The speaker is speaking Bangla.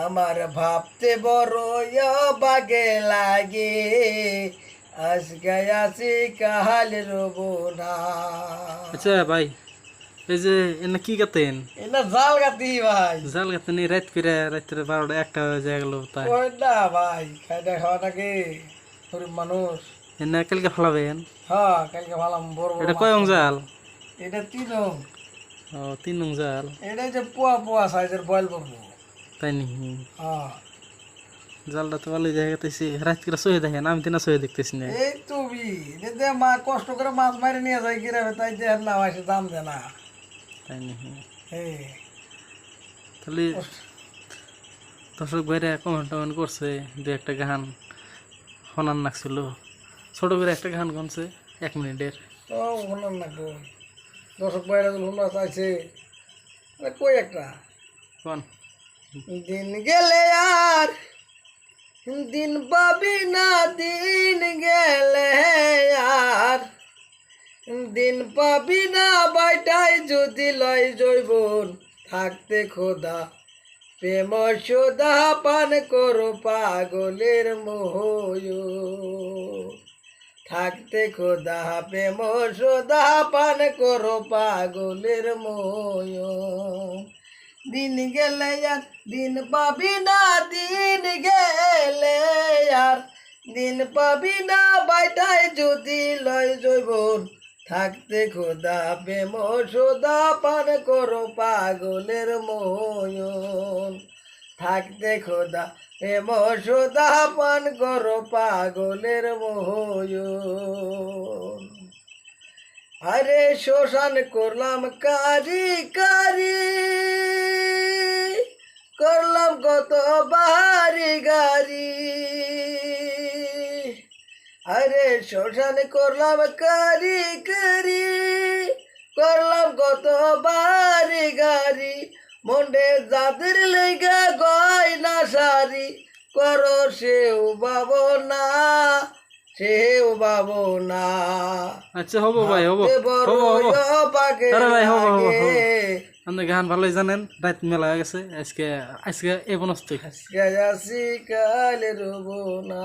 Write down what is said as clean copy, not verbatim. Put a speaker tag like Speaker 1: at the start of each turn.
Speaker 1: আমার ভাবতে বড় বাগে লাগে, আজকে আছি কাল রব না।
Speaker 2: আচ্ছা ভাই, এই যে এনে কি কাতেন?
Speaker 1: এটা জাল গাতি ভাই।
Speaker 2: জাল কাতেন রাত করে রাত্রে 12টা 1টা বাজে গেল তাই
Speaker 1: ওই না ভাই, খাইটা খাওয়া নাকি গরিব মানুষ।
Speaker 2: এনে কালকে ফেলাবেন?
Speaker 1: হ্যাঁ, কালকে ভালাম বড় বড়
Speaker 2: এটা
Speaker 1: মাছ
Speaker 2: কয়ং
Speaker 1: পাবো।
Speaker 2: জাল?
Speaker 1: এটা 3
Speaker 2: ও 3 নং জাল,
Speaker 1: এটা যে পোয়া পোয়া সাইজের বয়েল করবো।
Speaker 2: তাই নাকি?
Speaker 1: হ্যাঁ,
Speaker 2: জালটা তো ভালোই দেখা গেতেছে, রাত করে সহে দেখেন, আমি তো না সহে দেখতেছি না।
Speaker 1: এই তুমি এটা মা কষ্ট করে মাছ মারি নিয়ে যায় কিরাবে, তাই দেন না ভাই, সে দাম দে না।
Speaker 2: তাই নাকি?
Speaker 1: এই
Speaker 2: তাহলে দর্শক ভাইরা কমেন্ট টমেন্ট করছে, দু একটা গান শোনার নাকছিল, ছোট করে একটা গান গানছে 1 মিনিটের।
Speaker 1: তো শুনলাম না কই, দর্শক বাইরে শুনলা চাইছে, কই একটা
Speaker 2: কোন?
Speaker 1: দিন গেলে আর দিন পাবি না, দিন গেলে আর দিন পাবি না, বাইটাই যদি লয় জৈবন থাকতে খোদা প্রেম সোদা পান করো পাগলের মোহ, থাকতে খোদা প্রেম সোদা পান করো পাগলের মোহ। দিন গেলে আর দিন পাবি না, দিন গেলে আর দিন পাবি না, বাইটাই যদি লয় জৈবন থাকতে খোদা প্রেম সোদা পান করো পাগলের ময়ন, থাকতে খোদা প্রেম সোদা পান করো পাগলের ময়ন। আরে শ্মশান করলাম কারি কারি, করলাম কত বাড়ি গাড়ি, আরে শ্মশান করলাম কারি কারি, করলাম কত বাড়ি গাড়ি, মন্ডে যাদের লেগে গয়না শাড়ি, করো সেও বাবো না, সেও বাবো না।
Speaker 2: আচ্ছা হবো ভাই, হবো হবো হবো, আরে ভাই হবো হবো হবো। আপনি গান ভালোই জানেন, রাত মেলা হয়ে গেছে, আজকে আজকে এই বনস্তই।
Speaker 1: আজকে আসি কাল রব না।